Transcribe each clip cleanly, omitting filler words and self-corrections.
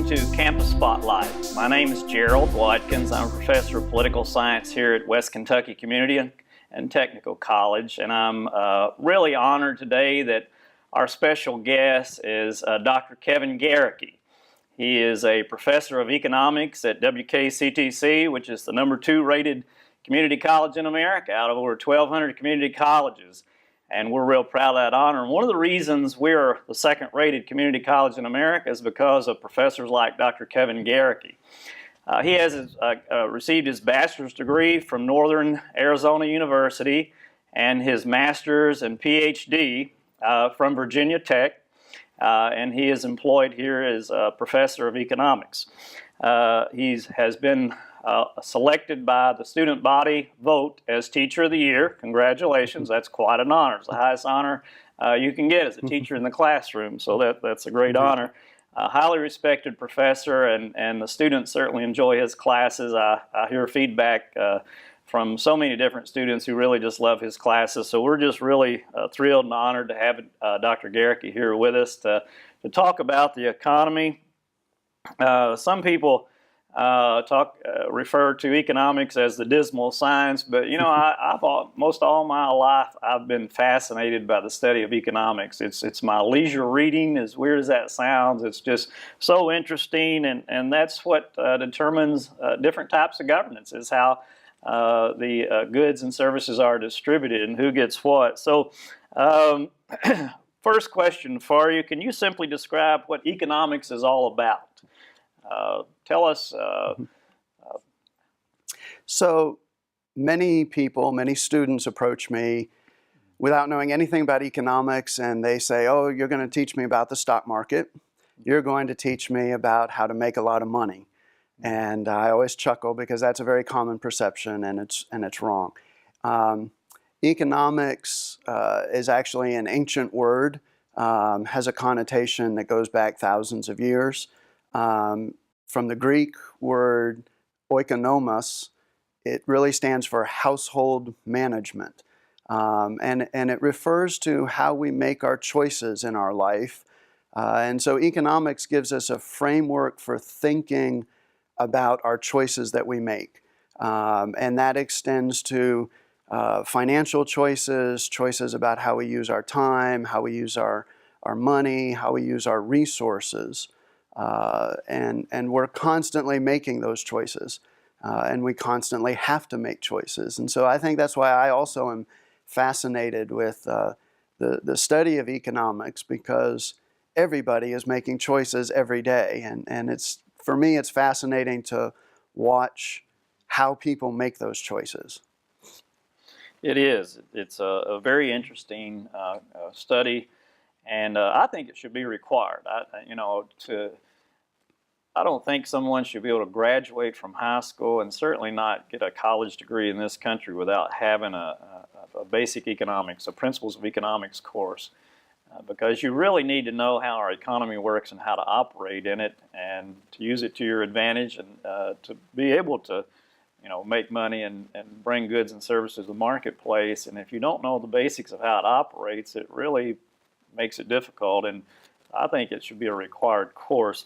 to Campus Spotlight. My name is Gerald Watkins. I'm a professor of political science here at West Kentucky Community and Technical College, and I'm really honored today that our special guest is Dr. Kevin Gericke. He is a professor of economics at WKCTC, which is the #2 rated community college in America out of over 1,200 community colleges. And we're real proud of that honor. And one of the reasons we're the second-rated community college in America is because of professors like Dr. Kevin Gericke. He has received his bachelor's degree from Northern Arizona University and his master's and PhD from Virginia Tech. And he is employed here as a professor of economics. He has been selected by the student body vote as Teacher of the Year. Congratulations, that's quite an honor. It's the highest honor you can get as a teacher in the classroom, so that's a great honor. A highly respected professor, and the students certainly enjoy his classes. I hear feedback from so many different students who really just love his classes, so we're just really thrilled and honored to have Dr. Gericke here with us to talk about the economy. Some people refer to economics as the dismal science, but you know, I've most all my life I've been fascinated by the study of economics. It's my leisure reading, as weird as that sounds. It's just so interesting, and that's what determines different types of governance, is how the goods and services are distributed and who gets what. So first question for you, can you simply describe what economics is all about? Tell us. So many people, many students approach me without knowing anything about economics, and they say, oh, you're going to teach me about the stock market. You're going to teach me about how to make a lot of money. And I always chuckle because that's a very common perception, and it's wrong. Economics is actually an ancient word, has a connotation that goes back thousands of years. From the Greek word oikonomos, it really stands for household management. And it refers to how we make our choices in our life. And so economics gives us a framework for thinking about our choices that we make. And that extends to financial choices, choices about how we use our time, how we use our money, how we use our resources. And we're constantly making those choices, and we constantly have to make choices. And so I think that's why I also am fascinated with the study of economics, because everybody is making choices every day. And for me, it's fascinating to watch how people make those choices. It is. It's a very interesting study. And I think it should be required. I don't think someone should be able to graduate from high school and certainly not get a college degree in this country without having a basic economics, a principles of economics course, because you really need to know how our economy works and how to operate in it, and to use it to your advantage, and to be able to, make money and bring goods and services to the marketplace. And if you don't know the basics of how it operates, it really makes it difficult, and I think it should be a required course.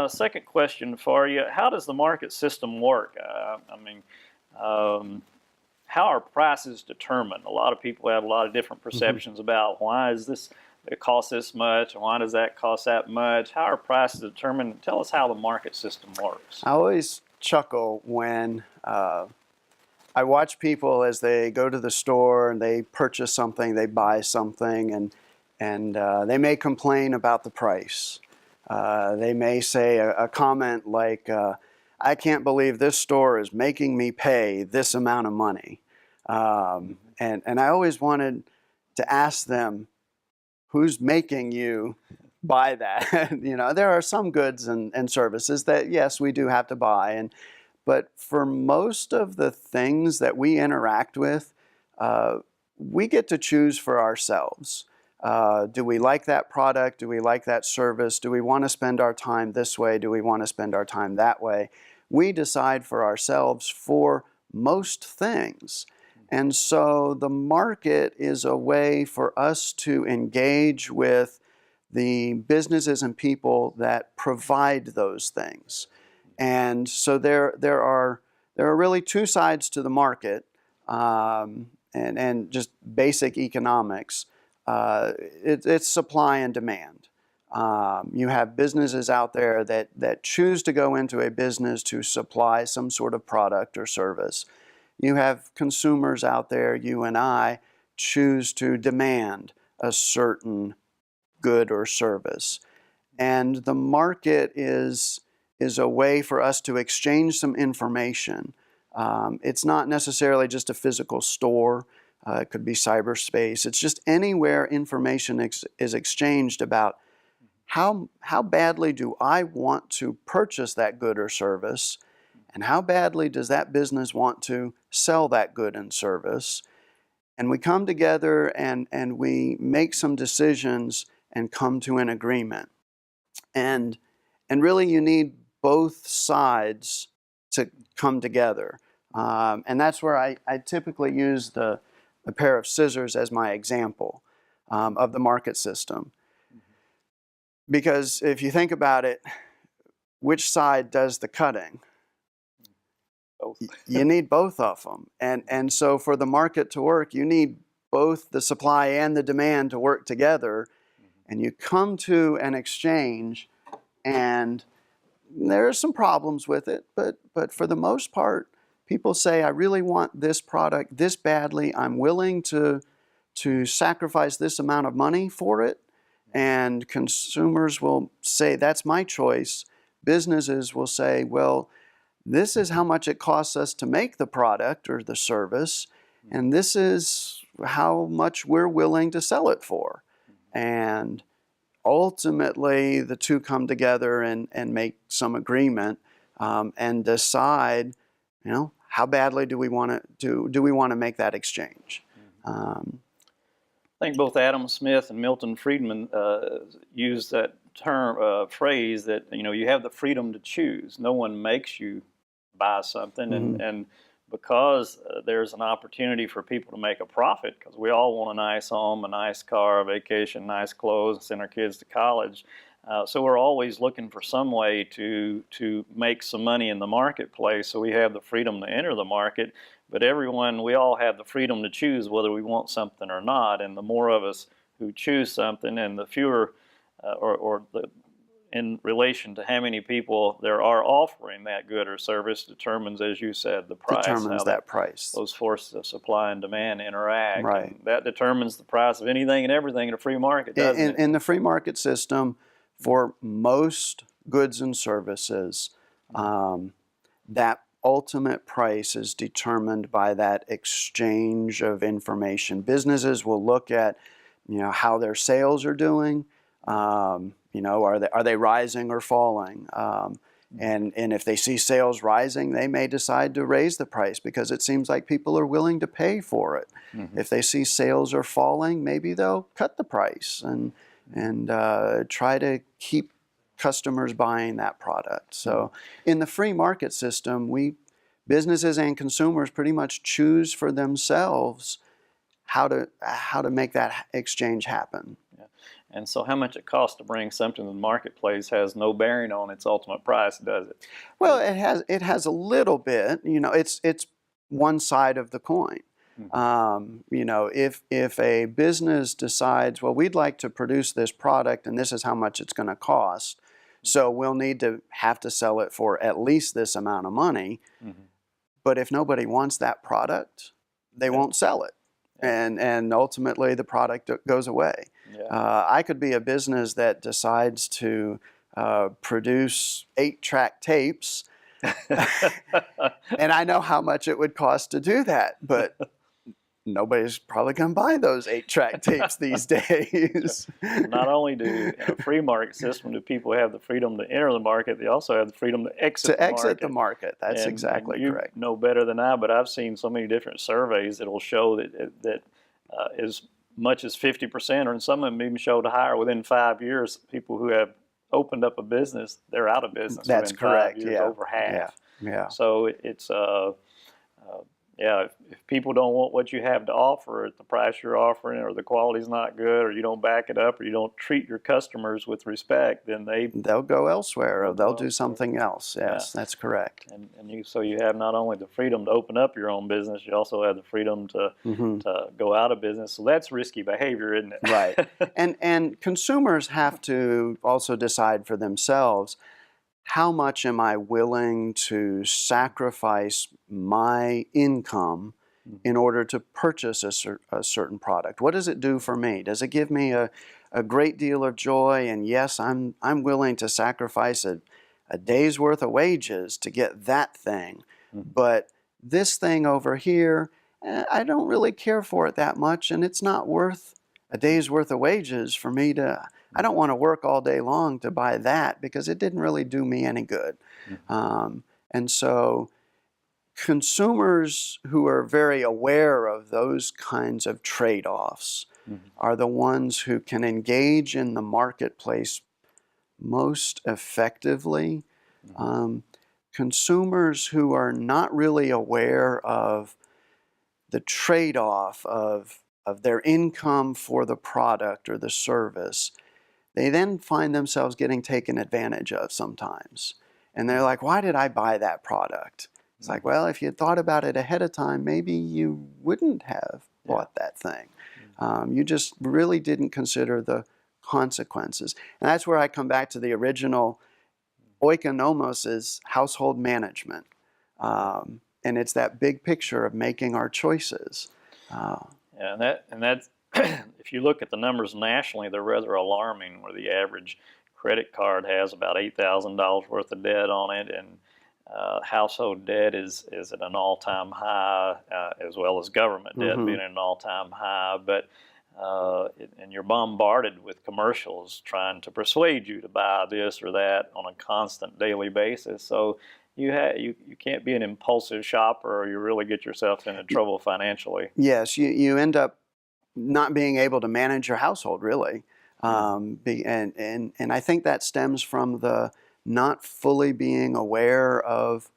Second question for you, how does the market system work? How are prices determined? A lot of people have a lot of different perceptions about why is this, it costs this much, and why does that cost that much? How are prices determined? Tell us how the market system works. I always chuckle when I watch people as they go to the store and they purchase something, they buy something, and they may complain about the price. They may say a comment like, I can't believe this store is making me pay this amount of money. And I always wanted to ask them, who's making you buy that? There are some goods and services that, yes, we do have to buy. But for most of the things that we interact with, we get to choose for ourselves. Do we like that product? Do we like that service? Do we want to spend our time this way? Do we want to spend our time that way? We decide for ourselves for most things. And so the market is a way for us to engage with the businesses and people that provide those things. And so there are really two sides to the market, and just basic economics. It's supply and demand. You have businesses out there that choose to go into a business to supply some sort of product or service. You have consumers out there, you and I, choose to demand a certain good or service. And the market is a way for us to exchange some information. It's not necessarily just a physical store. It could be cyberspace. It's just anywhere information is exchanged about how badly do I want to purchase that good or service, and how badly does that business want to sell that good and service. And we come together and we make some decisions and come to an agreement. And really you need both sides to come together. And that's where I typically use a pair of scissors as my example of the market system. Because if you think about it, which side does the cutting? Both. You need both of them. And so for the market to work, you need both the supply and the demand to work together. And you come to an exchange, and there are some problems with it, but for the most part, people say, I really want this product this badly. I'm willing to sacrifice this amount of money for it. And consumers will say, that's my choice. Businesses will say, well, this is how much it costs us to make the product or the service, and this is how much we're willing to sell it for. And ultimately, the two come together and make some agreement and decide, how badly do we want to make that exchange? I think both Adam Smith and Milton Friedman used that term, phrase that, you have the freedom to choose. No one makes you buy something. Mm-hmm. And because there's an opportunity for people to make a profit, because we all want a nice home, a nice car, a vacation, nice clothes, send our kids to college. So we're always looking for some way to make some money in the marketplace. So we have the freedom to enter the market. But we all have the freedom to choose whether we want something or not. And the more of us who choose something, and the fewer, in relation to how many people there are offering that good or service, determines, as you said, the price. Determines that price. Those forces of supply and demand interact. Right. And that determines the price of anything and everything in a free market, doesn't it? In the free market system, for most goods and services, that ultimate price is determined by that exchange of information. Businesses will look at, how their sales are doing. Are they rising or falling? And if they see sales rising, they may decide to raise the price because it seems like people are willing to pay for it. Mm-hmm. If they see sales are falling, maybe they'll cut the price and try to keep customers buying that product. So in the free market system, businesses and consumers pretty much choose for themselves how to make that exchange happen. Yeah. And so how much it costs to bring something to the marketplace has no bearing on its ultimate price, does it? Well, it has a little bit. It's one side of the coin. Mm-hmm. If a business decides, well, we'd like to produce this product and this is how much it's going to cost, so we'll have to sell it for at least this amount of money. Mm-hmm. But if nobody wants that product, they won't sell it. Yeah. And ultimately the product goes away. Yeah. I could be a business that decides to produce 8-track tapes, and I know how much it would cost to do that, but nobody's probably going to buy those 8-track tapes these days. Not only in a free market system do people have the freedom to enter the market, they also have the freedom to exit the market. That's exactly correct. You know better than I, but I've seen so many different surveys that will show that as much as 50%, or some of them even showed higher, within 5 years, people who have opened up a business, they're out of business. That's within correct. 5 years, over half. Yeah. So it's Yeah, if people don't want what you have to offer at the price you're offering, or the quality's not good, or you don't back it up, or you don't treat your customers with respect, then they'll go elsewhere, or they'll go do elsewhere. something else. Yes, Yeah. that's correct. And you have not only the freedom to open up your own business, you also have the freedom to Mm-hmm. to go out of business. So that's risky behavior, isn't it? Right. And consumers have to also decide for themselves, how much am I willing to sacrifice my income in order to purchase a certain product? What does it do for me? Does it give me a great deal of joy? And yes, I'm willing to sacrifice a day's worth of wages to get that thing. But this thing over here, I don't really care for it that much, and it's not worth a day's worth of wages for me to. I don't want to work all day long to buy that because it didn't really do me any good. And so consumers who are very aware of those kinds of trade-offs are the ones who can engage in the marketplace most effectively. Consumers who are not really aware of the trade-off of their income for the product or the service, they then find themselves getting taken advantage of sometimes. And they're like, why did I buy that product? It's like, well, if you had thought about it ahead of time, maybe you wouldn't have bought that thing. You just really didn't consider the consequences. And that's where I come back to the original oikonomos is household management. And it's that big picture of making our choices. Yeah, and that's if you look at the numbers nationally, they're rather alarming. Where the average credit card has about $8,000 worth of debt on it, and household debt is at an all-time high, as well as government debt being at an all-time high. But and you're bombarded with commercials trying to persuade you to buy this or that on a constant daily basis. So you can't be an impulsive shopper, or you really get yourself into trouble financially. Yes, you end up not being able to manage your household, really. And I think that stems from the not fully being aware of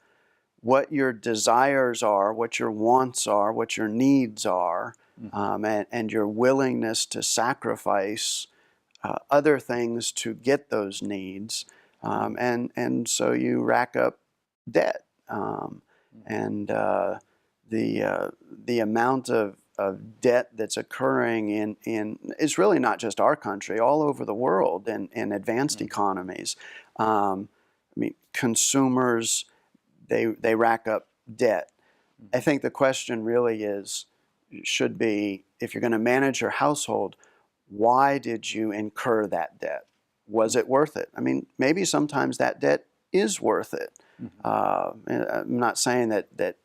what your desires are, what your wants are, what your needs are, and your willingness to sacrifice other things to get those needs. And so you rack up debt. And the amount of debt that's occurring in it's really not just our country, all over the world in advanced economies. I mean, consumers, they rack up debt. I think the question really should be, if you're going to manage your household, why did you incur that debt? Was it worth it? I mean, maybe sometimes that debt is worth it. I'm not saying that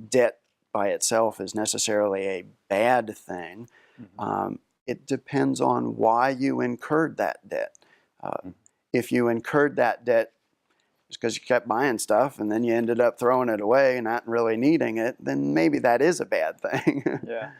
debt by itself is necessarily a bad thing. It depends on why you incurred that debt. If you incurred that debt just because you kept buying stuff and then you ended up throwing it away and not really needing it, then maybe that is a bad thing. Yeah.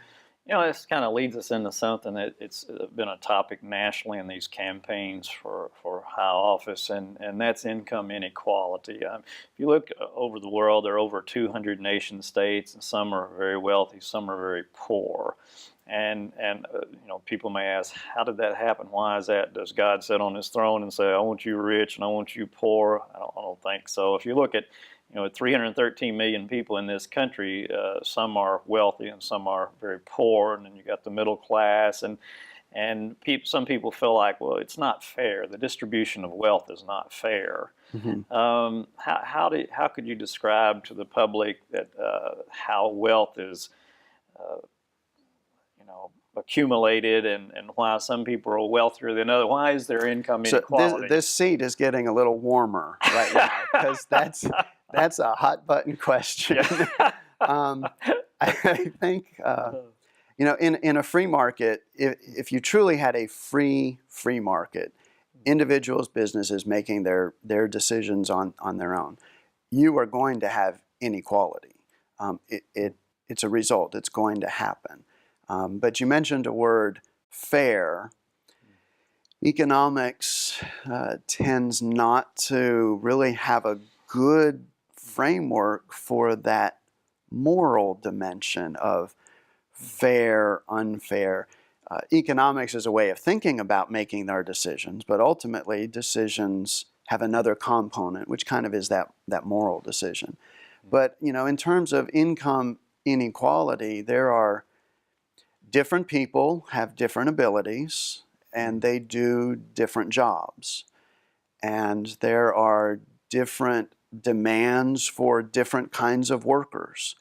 You know, this kind of leads us into something that it's been a topic nationally in these campaigns for high office, and that's income inequality. If you look over the world, there are over 200 nation states, and some are very wealthy, some are very poor. And you know, people may ask, how did that happen? Why is that? Does God sit on his throne and say, I want you rich and I want you poor? I don't think so. If you look at 313 million people in this country, some are wealthy and some are very poor, and then you got the middle class, and some people feel like, well, it's not fair. The distribution of wealth is not fair. How could you describe to the public that how wealth is accumulated, and why some people are wealthier than others? Why is there income inequality? So this seat is getting a little warmer right now, because that's a hot button question. I think in a free market, if you truly had a free market, individuals, businesses making their decisions on their own, you are going to have inequality. It's a result. It's going to happen. But you mentioned a word, fair. Economics tends not to really have a good framework for that moral dimension of fair, unfair. Economics is a way of thinking about making our decisions, but ultimately decisions have another component, which kind of is that moral decision. But, you know, in terms of income inequality, there are different people have different abilities and they do different jobs. And there are different demands for different kinds of workers,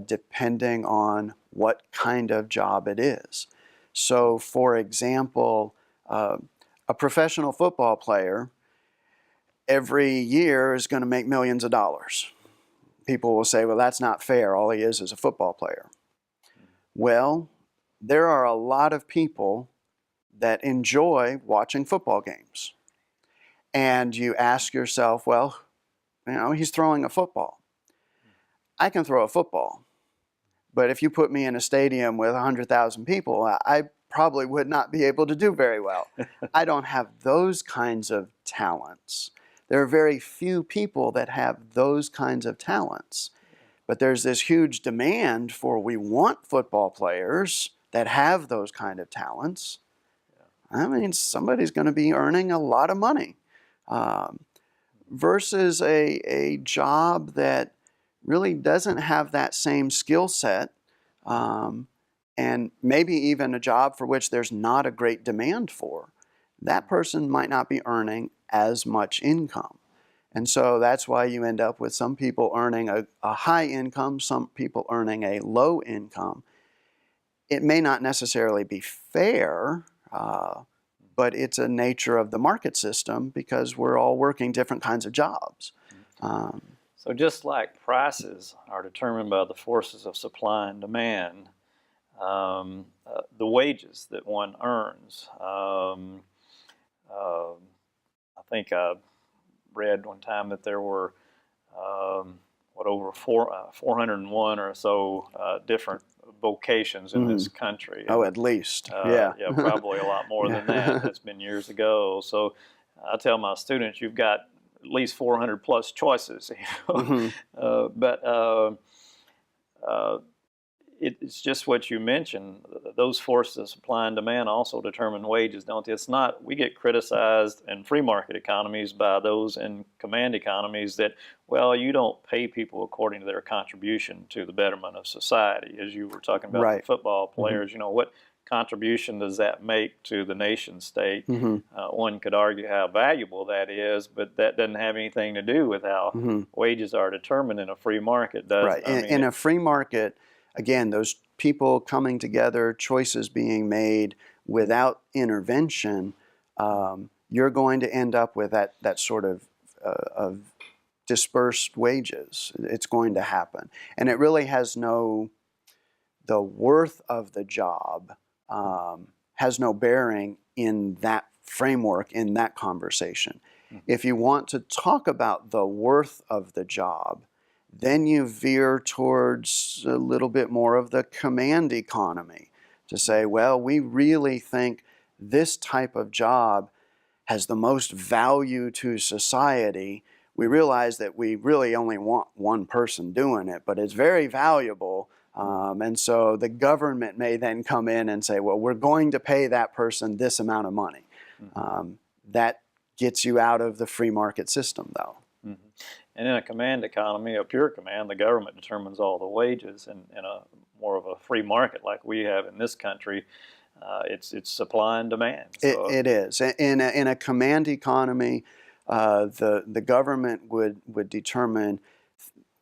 depending on what kind of job it is. So, for example, a professional football player every year is going to make millions of dollars. People will say, well, that's not fair. All he is a football player. Well, there are a lot of people that enjoy watching football games. And you ask yourself, well, you know, he's throwing a football. I can throw a football. But if you put me in a stadium with 100,000 people, I probably would not be able to do very well. I don't have those kinds of talents. There are very few people that have those kinds of talents. But there's this huge demand for, we want football players that have those kind of talents. I mean, somebody's going to be earning a lot of money. Versus a job that really doesn't have that same skill set, and maybe even a job for which there's not a great demand for, that person might not be earning as much income. And so that's why you end up with some people earning a high income, some people earning a low income. It may not necessarily be fair, but it's a nature of the market system because we're all working different kinds of jobs. So just like prices are determined by the forces of supply and demand, the wages that one earns, I think I read one time that there were over 401 or so different vocations in this country. Oh, at least. Yeah. Yeah, probably a lot more than that. That's been years ago. So I tell my students, you've got at least 400 plus choices. You know? But it's just what you mentioned. Those forces of supply and demand also determine wages, don't they? It's not, we get criticized in free market economies by those in command economies that, well, you don't pay people according to their contribution to the betterment of society. As you were talking about the football players, you know, what contribution does that make to the nation state? One could argue how valuable that is, but that doesn't have anything to do with how wages are determined in a free market, does it? Right. In a free market, again, those people coming together, choices being made without intervention, you're going to end up with that sort of dispersed wages. It's going to happen. And it really has the worth of the job has no bearing in that framework, in that conversation. If you want to talk about the worth of the job, then you veer towards a little bit more of the command economy to say, well, we really think this type of job has the most value to society. We realize that we really only want one person doing it, but it's very valuable. And so the government may then come in and say, well, we're going to pay that person this amount of money. That gets you out of the free market system, though. And in a command economy, a pure command, the government determines all the wages. And in a more of a free market like we have in this country, it's supply and demand. So it is. In a command economy, the government would determine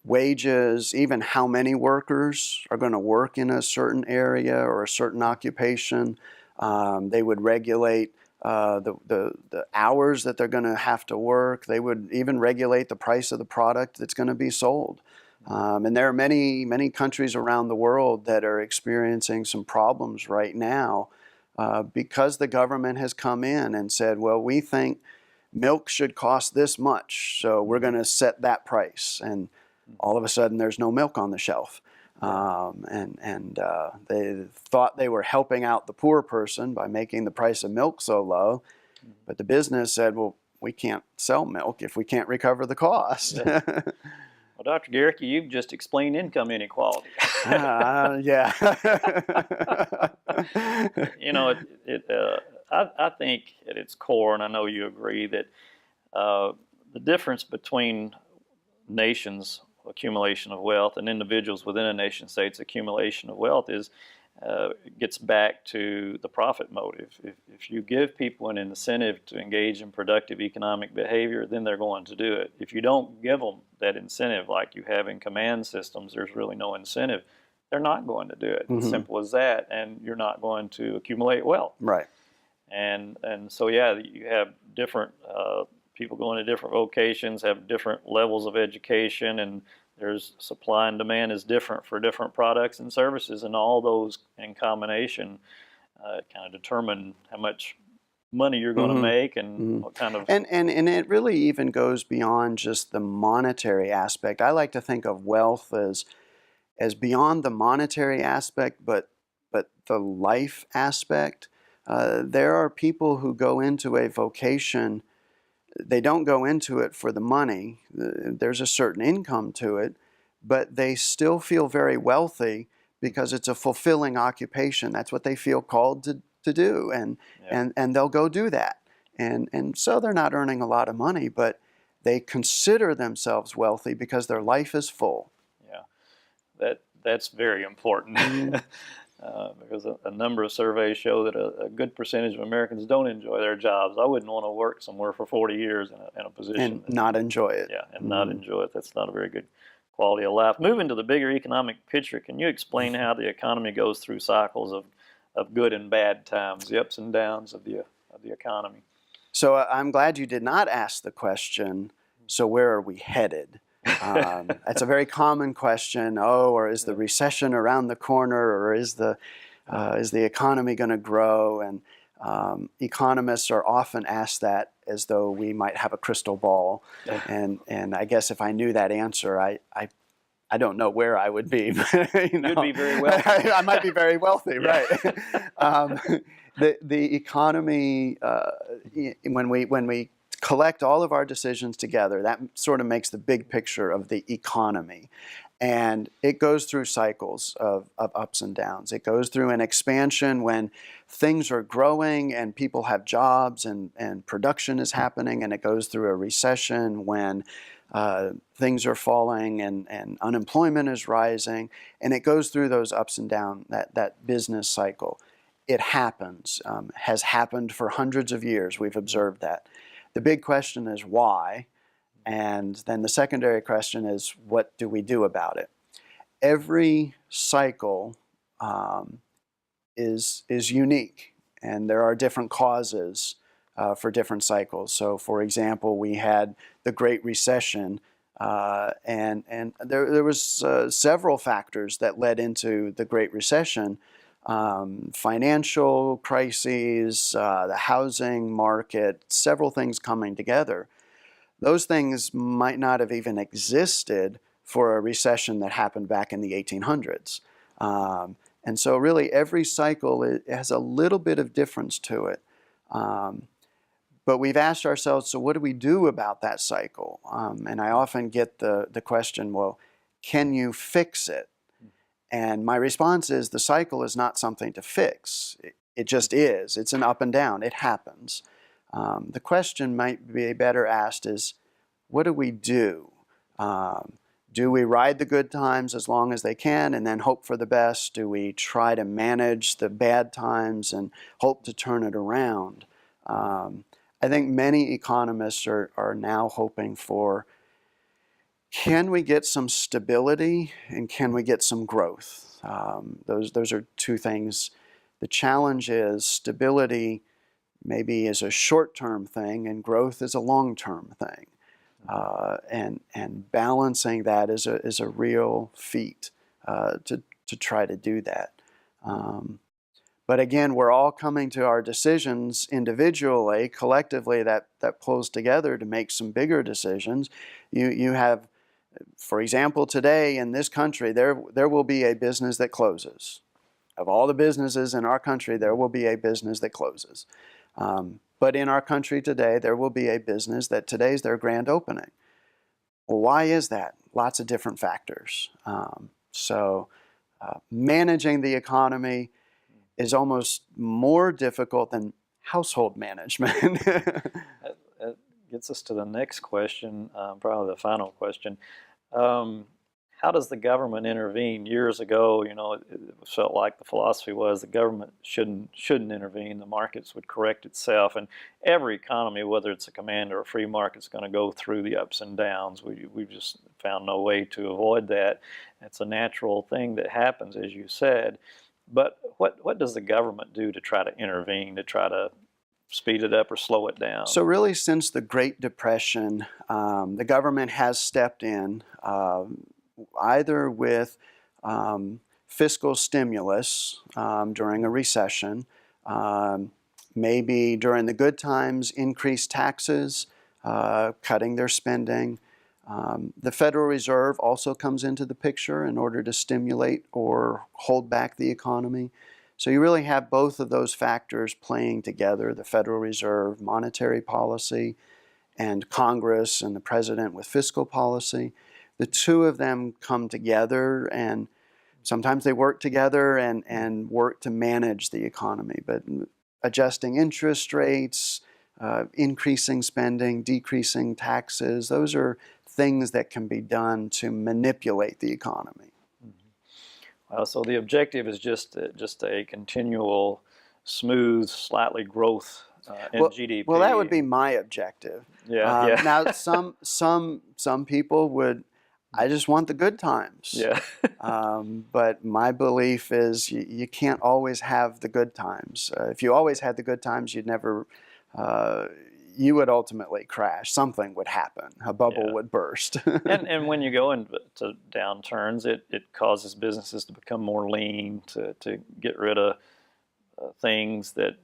wages, even how many workers are going to work in a certain area or a certain occupation. They would regulate the hours that they're going to have to work. They would even regulate the price of the product that's going to be sold. And there are many countries around the world that are experiencing some problems right now because the government has come in and said, well, we think milk should cost this much, so we're going to set that price. And all of a sudden there's no milk on the shelf. And they thought they were helping out the poor person by making the price of milk so low, but the business said, well, we can't sell milk if we can't recover the cost. Well, Dr. Gericke, you've just explained income inequality. Yeah. You know, I think at its core, and I know you agree, that the difference between nations' accumulation of wealth and individuals within a nation state's accumulation of wealth gets back to the profit motive. If you give people an incentive to engage in productive economic behavior, then they're going to do it. If you don't give them that incentive, like you have in command systems, there's really no incentive. They're not going to do it. Mm-hmm. As simple as that, and you're not going to accumulate wealth. Right. And so yeah, you have different people going to different vocations, have different levels of education, and there's supply and demand is different for different products and services, and all those in combination kind of determine how much money you're going to make and what kind of... And it really even goes beyond just the monetary aspect. I like to think of wealth as beyond the monetary aspect, but the life aspect. There are people who go into a vocation, they don't go into it for the money. There's a certain income to it, but they still feel very wealthy because it's a fulfilling occupation. That's what they feel called to do, and they'll go do that. And so they're not earning a lot of money, but they consider themselves wealthy because their life is full. Yeah, that's very important. Because a number of surveys show that a good percentage of Americans don't enjoy their jobs. I wouldn't want to work somewhere for 40 years in a position. And not enjoy it. Yeah, and not enjoy it. That's not a very good quality of life. Moving to the bigger economic picture, can you explain how the economy goes through cycles of good and bad times, the ups and downs of the economy? So I'm glad you did not ask the question, so where are we headed? That's a very common question. Or is the recession around the corner, or is the economy going to grow? And economists are often asked that as though we might have a crystal ball. And I guess if I knew that answer, I don't know where I would be. You'd be very wealthy. I might be very wealthy, right? The economy, when we collect all of our decisions together, that sort of makes the big picture of the economy. And it goes through cycles of ups and downs. It goes through an expansion when things are growing and people have jobs and production is happening, and it goes through a recession when things are falling and unemployment is rising, and it goes through those ups and downs, that business cycle. It happens, has happened for hundreds of years. We've observed that. The big question is why, and then the secondary question is what do we do about it? Every cycle is unique, and there are different causes for different cycles. So, for example, we had the Great Recession, and there was several factors that led into the Great Recession. Financial crises, the housing market, several things coming together. Those things might not have even existed for a recession that happened back in the 1800s. And so really every cycle it has a little bit of difference to it. But we've asked ourselves, so what do we do about that cycle? And I often get the question, well, can you fix it? And my response is the cycle is not something to fix. It just is. It's an up and down. It happens. The question might be better asked is, what do we do? Do we ride the good times as long as they can and then hope for the best? Do we try to manage the bad times and hope to turn it around? I think many economists are now hoping for, can we get some stability and can we get some growth? Those are two things. The challenge is stability maybe is a short-term thing and growth is a long-term thing. And balancing that is a real feat to try to do that. But again, we're all coming to our decisions individually, collectively that pulls together to make some bigger decisions. You have, for example, today in this country, there will be a business that closes. Of all the businesses in our country, there will be a business that closes. But in our country today, there will be a business that today's their grand opening. Well, why is that? Lots of different factors. Managing the economy is almost more difficult than household management. That gets us to the next question, probably the final question. How does the government intervene? Years ago, it felt like the philosophy was the government shouldn't intervene. The markets would correct itself, and every economy, whether it's a command or a free market, is going to go through the ups and downs. We've just found no way to avoid that. It's a natural thing that happens, as you said. But what does the government do to try to intervene, to try to speed it up or slow it down? So really, since the Great Depression, the government has stepped in, either with fiscal stimulus during a recession, maybe during the good times, increased taxes, cutting their spending. The Federal Reserve also comes into the picture in order to stimulate or hold back the economy. So you really have both of those factors playing together, the Federal Reserve, monetary policy, and Congress and the President with fiscal policy. The two of them come together, and sometimes they work together and work to manage the economy. But adjusting interest rates, increasing spending, decreasing taxes, those are things that can be done to manipulate the economy. So the objective is just a continual, smooth, slightly growth in GDP. Well, that would be my objective. Yeah. Now, some people would. I just want the good times. Yeah. But my belief is you can't always have the good times. If you always had the good times, you would ultimately crash. Something would happen. A bubble would burst. and when you go into downturns, it causes businesses to become more lean, to get rid of things that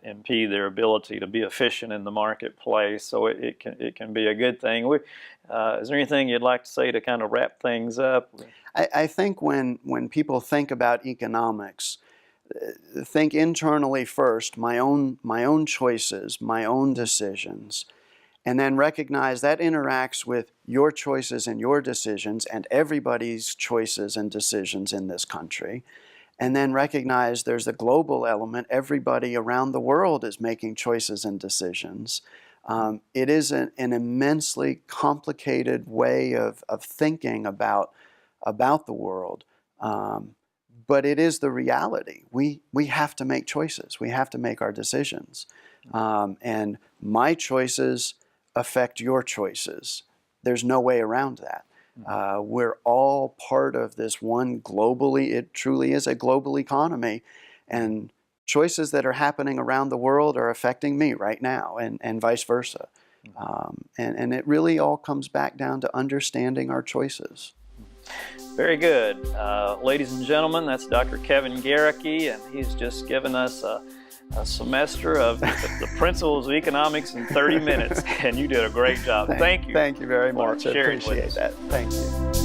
impede their ability to be efficient in the marketplace. So it can be a good thing. Is there anything you'd like to say to kind of wrap things up? I think when people think about economics, think internally first, my own choices, my own decisions, and then recognize that interacts with your choices and your decisions and everybody's choices and decisions in this country. And then recognize there's a global element. Everybody around the world is making choices and decisions. It is an immensely complicated way of thinking about the world. But it is the reality. We have to make choices. We have to make our decisions. And my choices affect your choices. There's no way around that. We're all part of this one globally, it truly is a global economy, and choices that are happening around the world are affecting me right now, and vice versa. And it really all comes back down to understanding our choices. Very good. Ladies and gentlemen, that's Dr. Kevin Gericke, and he's just given us a semester of the principles of economics in 30 minutes, and you did a great job. Thank you. Thank you very much. I Sharing appreciate that. Thank you.